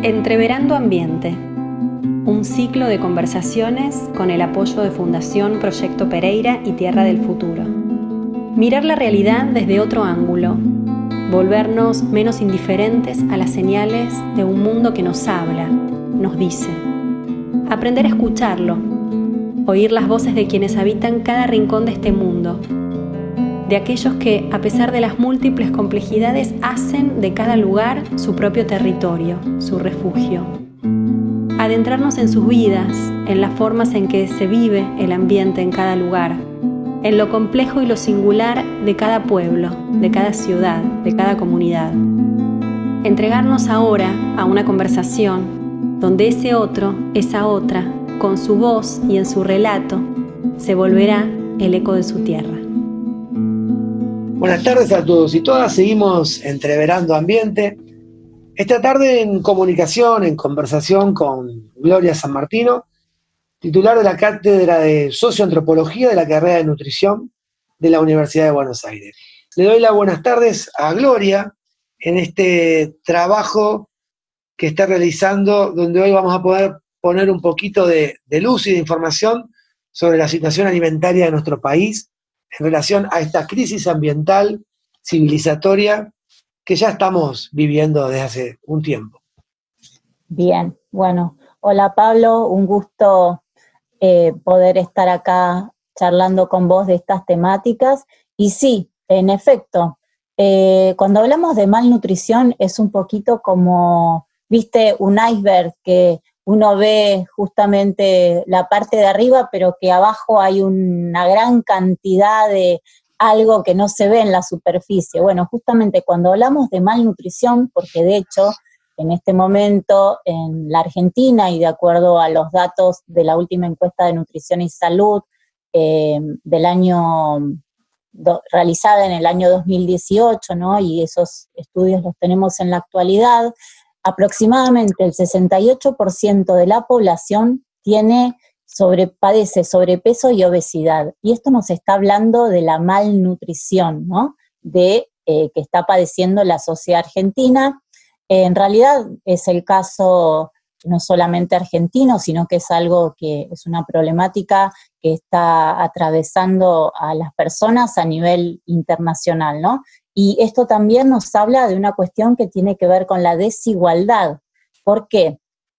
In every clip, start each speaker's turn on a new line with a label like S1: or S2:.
S1: Entreverando Ambiente, un ciclo de conversaciones con el apoyo de Fundación Proyecto Pereira y Tierra del Futuro. Mirar la realidad desde otro ángulo, volvernos menos indiferentes a las señales de un mundo que nos habla, nos dice. Aprender a escucharlo, oír las voces de quienes habitan cada rincón de este mundo, de aquellos que, a pesar de las múltiples complejidades, hacen de cada lugar su propio territorio, su refugio. Adentrarnos en sus vidas, en las formas en que se vive el ambiente en cada lugar, en lo complejo y lo singular de cada pueblo, de cada ciudad, de cada comunidad. Entregarnos ahora a una conversación donde ese otro, esa otra, con su voz y en su relato, se volverá el eco de su tierra.
S2: Buenas tardes a todos y todas, seguimos Entreverando Ambiente. Esta tarde en comunicación, en conversación con Gloria San Martino, titular de la Cátedra de Socioantropología de la carrera de Nutrición de la Universidad de Buenos Aires. Le doy las buenas tardes a Gloria en este trabajo que está realizando, donde hoy vamos a poder poner un poquito de luz y de información sobre la situación alimentaria de nuestro país en relación a esta crisis ambiental, civilizatoria, que ya estamos viviendo desde hace un tiempo.
S3: Bien, bueno, hola Pablo, un gusto poder estar acá charlando con vos de estas temáticas. Y sí, en efecto, cuando hablamos de malnutrición es un poquito como, viste, un iceberg que uno ve justamente la parte de arriba, pero que abajo hay una gran cantidad de algo que no se ve en la superficie. Bueno, justamente cuando hablamos de malnutrición, porque de hecho en este momento en la Argentina, y de acuerdo a los datos de la última encuesta de nutrición y salud del año realizada en el año 2018, ¿no? Y esos estudios los tenemos en la actualidad, aproximadamente el 68% de la población padece sobrepeso y obesidad. Y esto nos está hablando de la malnutrición, ¿no? Que está padeciendo la sociedad argentina. En realidad es el caso no solamente argentino, sino que es algo que es una problemática que está atravesando a las personas a nivel internacional, ¿no? Y esto también nos habla de una cuestión que tiene que ver con la desigualdad. ¿Por qué?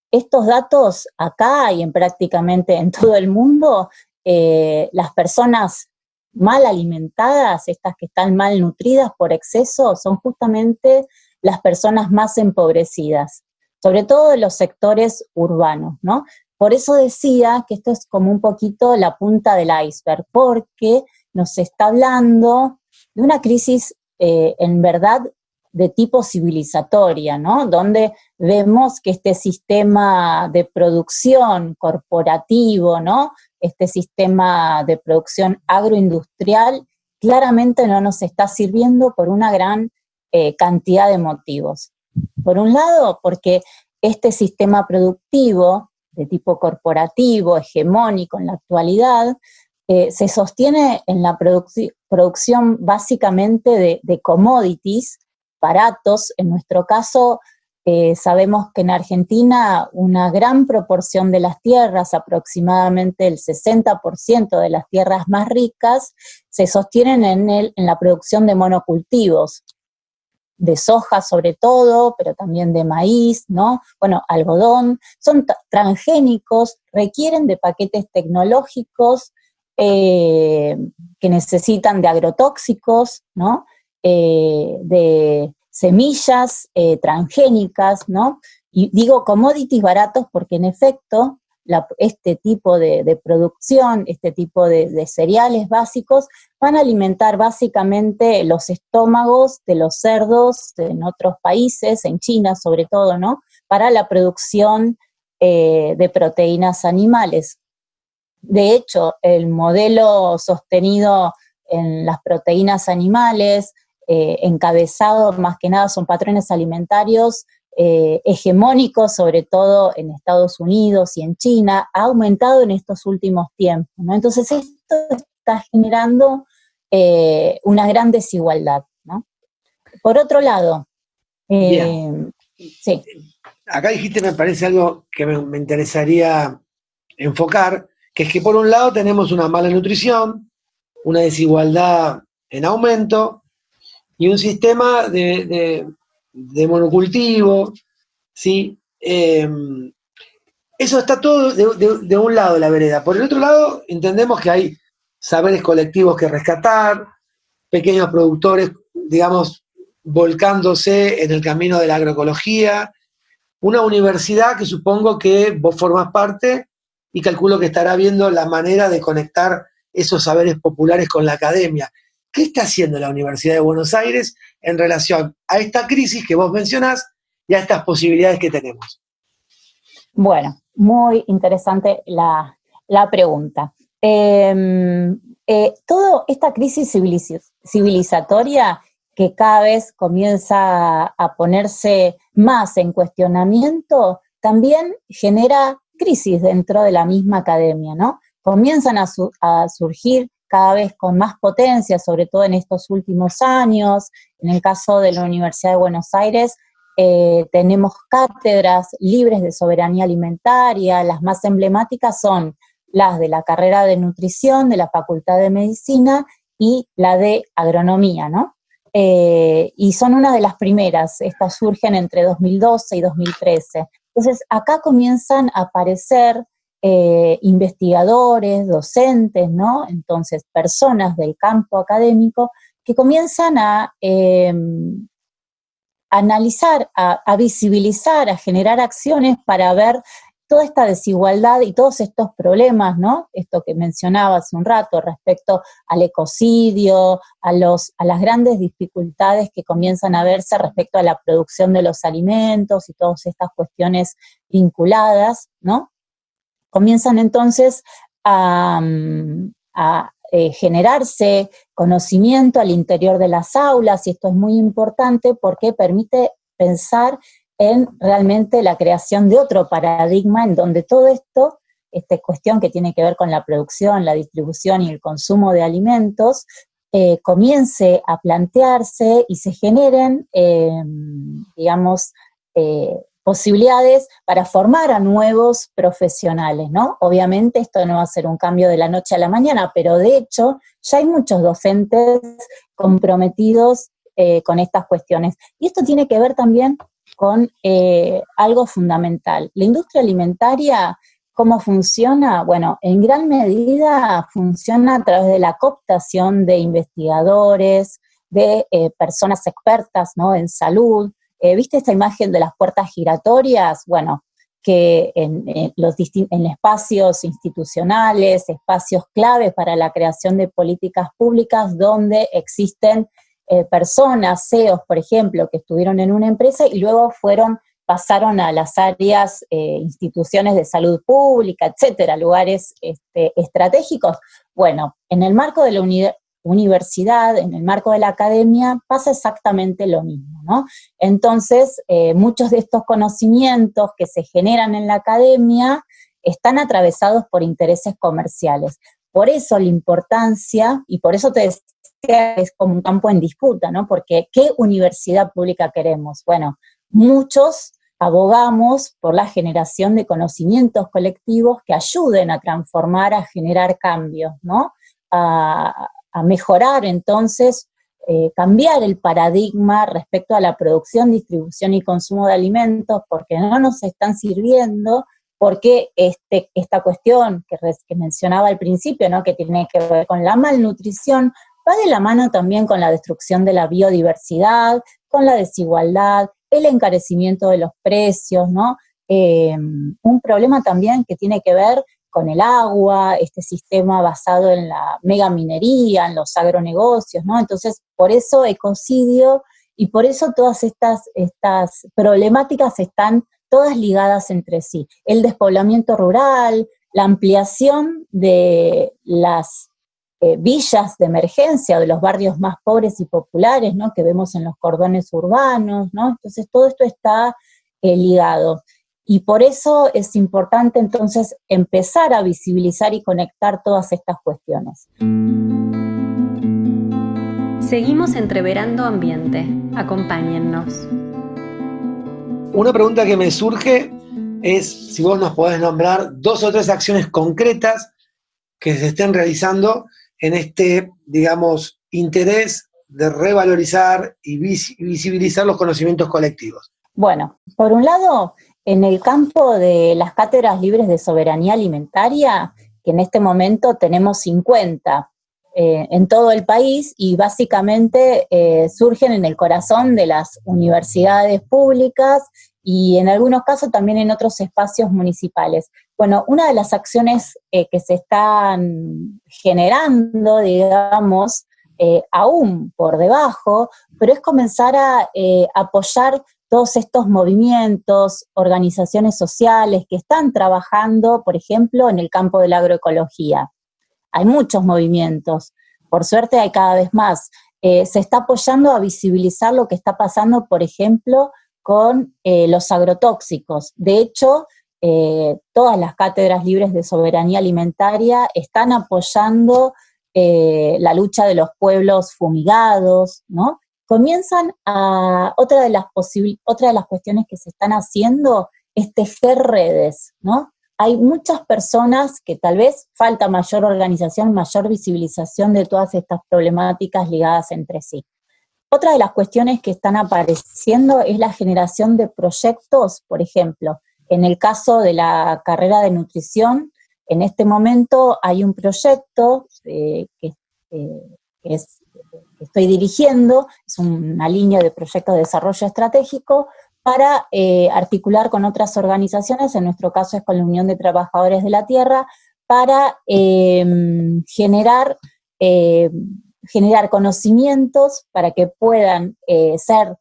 S3: Estos datos acá y prácticamente en todo el mundo, las personas mal alimentadas, estas que están mal nutridas por exceso, son justamente las personas más empobrecidas, sobre todo de los sectores urbanos, ¿no? Por eso decía que esto es como un poquito la punta del iceberg, porque nos está hablando de una crisis en verdad de tipo civilizatoria, ¿no? Donde vemos que este sistema de producción corporativo, ¿no? Este sistema de producción agroindustrial claramente no nos está sirviendo por una gran cantidad de motivos. Por un lado, porque este sistema productivo de tipo corporativo, hegemónico en la actualidad, se sostiene en la producción básicamente de commodities baratos. En nuestro caso, sabemos que en Argentina una gran proporción de las tierras, aproximadamente el 60% de las tierras más ricas, se sostienen en la producción de monocultivos, de soja sobre todo, pero también de maíz, ¿no? Bueno, algodón, son transgénicos, requieren de paquetes tecnológicos que necesitan de agrotóxicos, ¿no? De semillas transgénicas, ¿no? Y digo commodities baratos porque en efecto este tipo de producción, este tipo de cereales básicos van a alimentar básicamente los estómagos de los cerdos en otros países, en China sobre todo, ¿no? Para la producción de proteínas animales. De hecho, el modelo sostenido en las proteínas animales, encabezado más que nada son patrones alimentarios hegemónicos, sobre todo en Estados Unidos y en China, ha aumentado en estos últimos tiempos, ¿no? Entonces esto está generando una gran desigualdad, ¿no? Por otro lado, sí.
S2: acá dijiste, me parece algo que me interesaría enfocar, que es que por un lado tenemos una mala nutrición, una desigualdad en aumento y un sistema de monocultivo, ¿sí? Eso está todo de un lado de la vereda. Por el otro lado, entendemos que hay saberes colectivos que rescatar, pequeños productores, digamos, volcándose en el camino de la agroecología, una universidad que supongo que vos formás parte y calculo que estará viendo la manera de conectar esos saberes populares con la academia. ¿Qué está haciendo la Universidad de Buenos Aires en relación a esta crisis que vos mencionás y a estas posibilidades que tenemos?
S3: Bueno, muy interesante la pregunta. Toda esta crisis civilizatoria que cada vez comienza a ponerse más en cuestionamiento, también genera crisis dentro de la misma academia, ¿no? Comienzan a surgir cada vez con más potencia, sobre todo en estos últimos años. En el caso de la Universidad de Buenos Aires, tenemos cátedras libres de soberanía alimentaria. Las más emblemáticas son las de la carrera de nutrición de la Facultad de Medicina y la de agronomía, ¿no? Y son una de las primeras. Estas surgen entre 2012 y 2013. Entonces, acá comienzan a aparecer investigadores, docentes, ¿no? Entonces, personas del campo académico que comienzan a analizar, a visibilizar, a generar acciones para ver toda esta desigualdad y todos estos problemas, ¿no? Esto que mencionaba hace un rato respecto al ecocidio, a las grandes dificultades que comienzan a verse respecto a la producción de los alimentos y todas estas cuestiones vinculadas, ¿no? Comienzan entonces a generarse conocimiento al interior de las aulas, y esto es muy importante porque permite pensar en realmente la creación de otro paradigma en donde todo esto, esta cuestión que tiene que ver con la producción, la distribución y el consumo de alimentos, comience a plantearse y se generen, posibilidades para formar a nuevos profesionales, ¿no? Obviamente esto no va a ser un cambio de la noche a la mañana, pero de hecho ya hay muchos docentes comprometidos con estas cuestiones. Y esto tiene que ver también con algo fundamental. La industria alimentaria, ¿cómo funciona? Bueno, en gran medida funciona a través de la cooptación de investigadores, de personas expertas, ¿no?, en salud. ¿Viste esta imagen de las puertas giratorias? Bueno, que en espacios institucionales, espacios claves para la creación de políticas públicas donde existen personas, CEOs, por ejemplo, que estuvieron en una empresa y luego pasaron a las áreas, instituciones de salud pública, etcétera, lugares estratégicos. Bueno, en el marco de la universidad, en el marco de la academia, pasa exactamente lo mismo, ¿no? Entonces, muchos de estos conocimientos que se generan en la academia están atravesados por intereses comerciales. Por eso la importancia, y por eso te decía que es como un campo en disputa, ¿no? Porque ¿qué universidad pública queremos? Bueno, muchos abogamos por la generación de conocimientos colectivos que ayuden a transformar, a generar cambios, ¿no? A mejorar entonces, cambiar el paradigma respecto a la producción, distribución y consumo de alimentos, porque no nos están sirviendo, porque esta cuestión que mencionaba al principio, ¿no?, que tiene que ver con la malnutrición, va de la mano también con la destrucción de la biodiversidad, con la desigualdad, el encarecimiento de los precios, ¿no? Un problema también que tiene que ver con el agua, este sistema basado en la megaminería, en los agronegocios, ¿no? Entonces, por eso ecocidio y por eso todas estas problemáticas están todas ligadas entre sí. El despoblamiento rural, la ampliación de las villas de emergencia, de los barrios más pobres y populares, ¿no?, que vemos en los cordones urbanos, ¿no? Entonces, todo esto está ligado. Y por eso es importante entonces empezar a visibilizar y conectar todas estas cuestiones.
S1: Seguimos entreverando ambiente. Acompáñennos.
S2: Una pregunta que me surge es si vos nos podés nombrar 2 o 3 acciones concretas que se estén realizando en este, digamos, interés de revalorizar y visibilizar los conocimientos colectivos.
S3: Bueno, por un lado, en el campo de las cátedras libres de soberanía alimentaria, que en este momento tenemos 50 en todo el país y básicamente surgen en el corazón de las universidades públicas y en algunos casos también en otros espacios municipales. Bueno, una de las acciones que se están generando, digamos, aún por debajo, pero es comenzar a apoyar todos estos movimientos, organizaciones sociales que están trabajando, por ejemplo, en el campo de la agroecología. Hay muchos movimientos, por suerte hay cada vez más. Se está apoyando a visibilizar lo que está pasando, por ejemplo, con los agrotóxicos. De hecho, todas las cátedras libres de soberanía alimentaria están apoyando la lucha de los pueblos fumigados, ¿no? Comienzan a, otra de las cuestiones que se están haciendo es tejer redes, ¿no? Hay muchas personas que tal vez falta mayor organización, mayor visibilización de todas estas problemáticas ligadas entre sí. Otra de las cuestiones que están apareciendo es la generación de proyectos, por ejemplo, en el caso de la carrera de nutrición, en este momento hay un proyecto que estoy dirigiendo, es una línea de proyecto de desarrollo estratégico, para articular con otras organizaciones, en nuestro caso es con la Unión de Trabajadores de la Tierra, para generar conocimientos para que puedan ser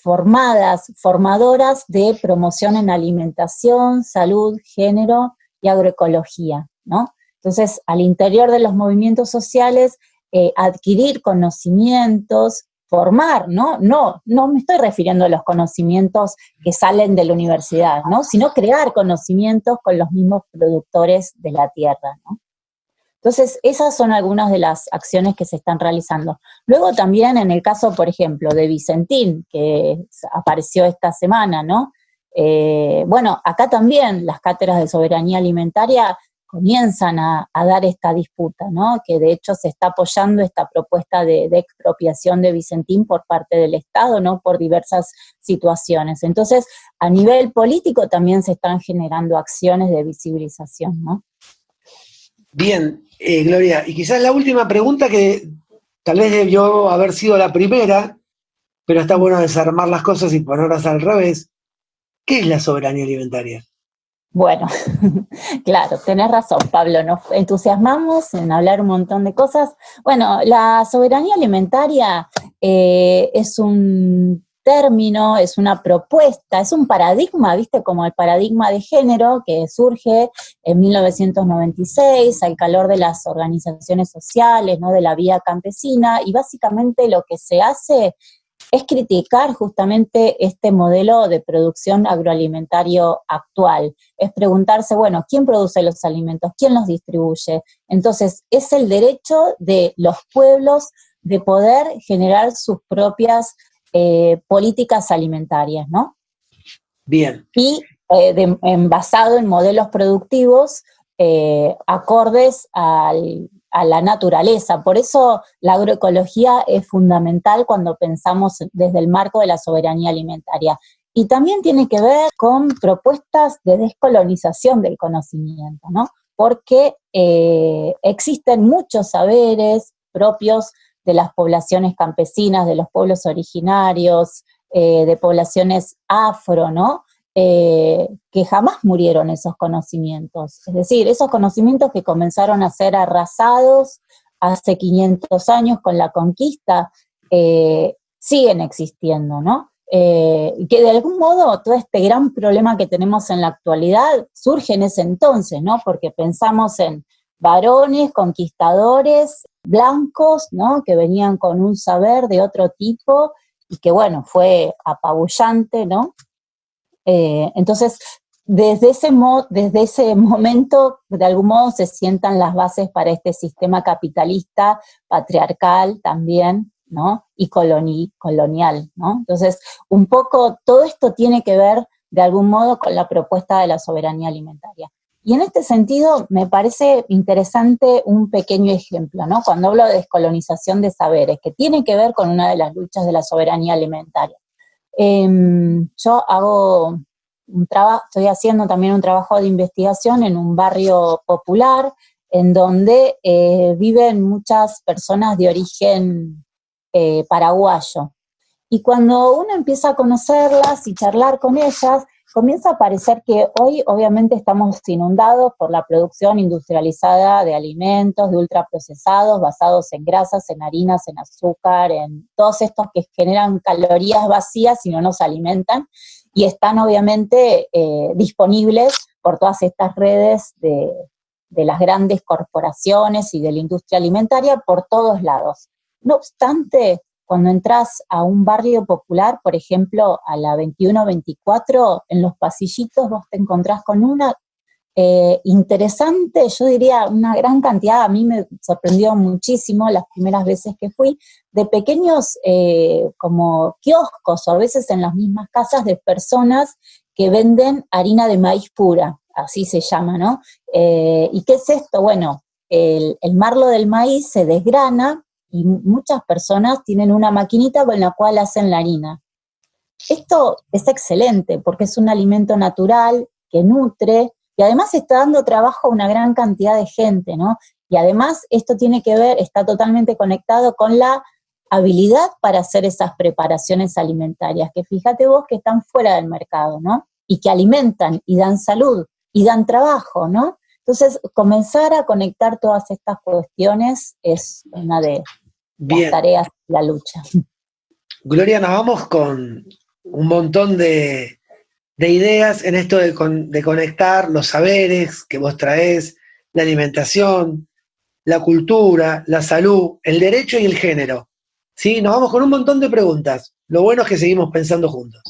S3: formadoras de promoción en alimentación, salud, género y agroecología, ¿no? Entonces, al interior de los movimientos sociales, adquirir conocimientos, formar, ¿no? No me estoy refiriendo a los conocimientos que salen de la universidad, ¿no? Sino crear conocimientos con los mismos productores de la tierra, ¿no? Entonces, esas son algunas de las acciones que se están realizando. Luego también en el caso, por ejemplo, de Vicentín, que apareció esta semana, ¿no? Bueno, acá también las cátedras de soberanía alimentaria comienzan a dar esta disputa, ¿no? Que de hecho se está apoyando esta propuesta de expropiación de Vicentín por parte del Estado, ¿no? Por diversas situaciones. Entonces, a nivel político también se están generando acciones de visibilización, ¿no?
S2: Bien, Gloria, y quizás la última pregunta que tal vez debió haber sido la primera, pero está bueno desarmar las cosas y ponerlas al revés. ¿Qué es la soberanía alimentaria?
S3: Bueno, claro, tenés razón, Pablo, nos entusiasmamos en hablar un montón de cosas. Bueno, la soberanía alimentaria es un término, es una propuesta, es un paradigma, ¿viste? Como el paradigma de género que surge en 1996 al calor de las organizaciones sociales, ¿no? De la vía campesina, y básicamente lo que se hace es criticar justamente este modelo de producción agroalimentario actual. Es preguntarse, bueno, ¿quién produce los alimentos? ¿Quién los distribuye? Entonces, es el derecho de los pueblos de poder generar sus propias políticas alimentarias, ¿no?
S2: Bien.
S3: Y basado en modelos productivos acordes a la naturaleza. Por eso la agroecología es fundamental cuando pensamos desde el marco de la soberanía alimentaria. Y también tiene que ver con propuestas de descolonización del conocimiento, ¿no? Porque existen muchos saberes propios de las poblaciones campesinas, de los pueblos originarios, de poblaciones afro, ¿no? Que jamás murieron esos conocimientos. Es decir, esos conocimientos que comenzaron a ser arrasados hace 500 años con la conquista, siguen existiendo, ¿no? Que de algún modo todo este gran problema que tenemos en la actualidad surge en ese entonces, ¿no? Porque pensamos en varones, conquistadores, blancos, ¿no? Que venían con un saber de otro tipo y que, bueno, fue apabullante, ¿no? Entonces, desde ese momento, de algún modo, se sientan las bases para este sistema capitalista, patriarcal también, ¿no? Y colonial, ¿no? Entonces, un poco todo esto tiene que ver de algún modo con la propuesta de la soberanía alimentaria. Y en este sentido me parece interesante un pequeño ejemplo, ¿no? Cuando hablo de descolonización de saberes, que tiene que ver con una de las luchas de la soberanía alimentaria. Yo estoy haciendo también un trabajo de investigación en un barrio popular en donde viven muchas personas de origen paraguayo. Y cuando uno empieza a conocerlas y charlar con ellas, comienza a parecer que hoy obviamente estamos inundados por la producción industrializada de alimentos, de ultraprocesados, basados en grasas, en harinas, en azúcar, en todos estos que generan calorías vacías y no nos alimentan, y están obviamente disponibles por todas estas redes de las grandes corporaciones y de la industria alimentaria por todos lados. No obstante, cuando entras a un barrio popular, por ejemplo, a la 21-24, en los pasillitos vos te encontrás con una interesante, yo diría una gran cantidad, a mí me sorprendió muchísimo las primeras veces que fui, de pequeños como kioscos o a veces en las mismas casas de personas que venden harina de maíz pura, así se llama, ¿no? ¿Y qué es esto? Bueno, el marlo del maíz se desgrana y muchas personas tienen una maquinita con la cual hacen la harina. Esto es excelente porque es un alimento natural que nutre y además está dando trabajo a una gran cantidad de gente, ¿no? Y además esto tiene que ver, está totalmente conectado con la habilidad para hacer esas preparaciones alimentarias, que fíjate vos que están fuera del mercado, ¿no? Y que alimentan y dan salud y dan trabajo, ¿no? Entonces, comenzar a conectar todas estas cuestiones es una de las tareas de la lucha.
S2: Gloria, nos vamos con un montón de ideas en esto de conectar los saberes que vos traés, la alimentación, la cultura, la salud, el derecho y el género. ¿Sí? Nos vamos con un montón de preguntas. Lo bueno es que seguimos pensando juntos.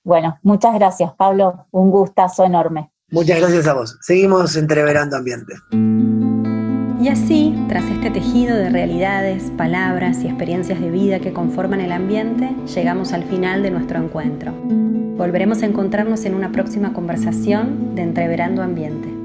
S3: Bueno, muchas gracias, Pablo. Un gustazo enorme.
S2: Muchas gracias a vos. Seguimos entreverando ambiente.
S1: Y así, tras este tejido de realidades, palabras y experiencias de vida que conforman el ambiente, llegamos al final de nuestro encuentro. Volveremos a encontrarnos en una próxima conversación de Entreverando Ambiente.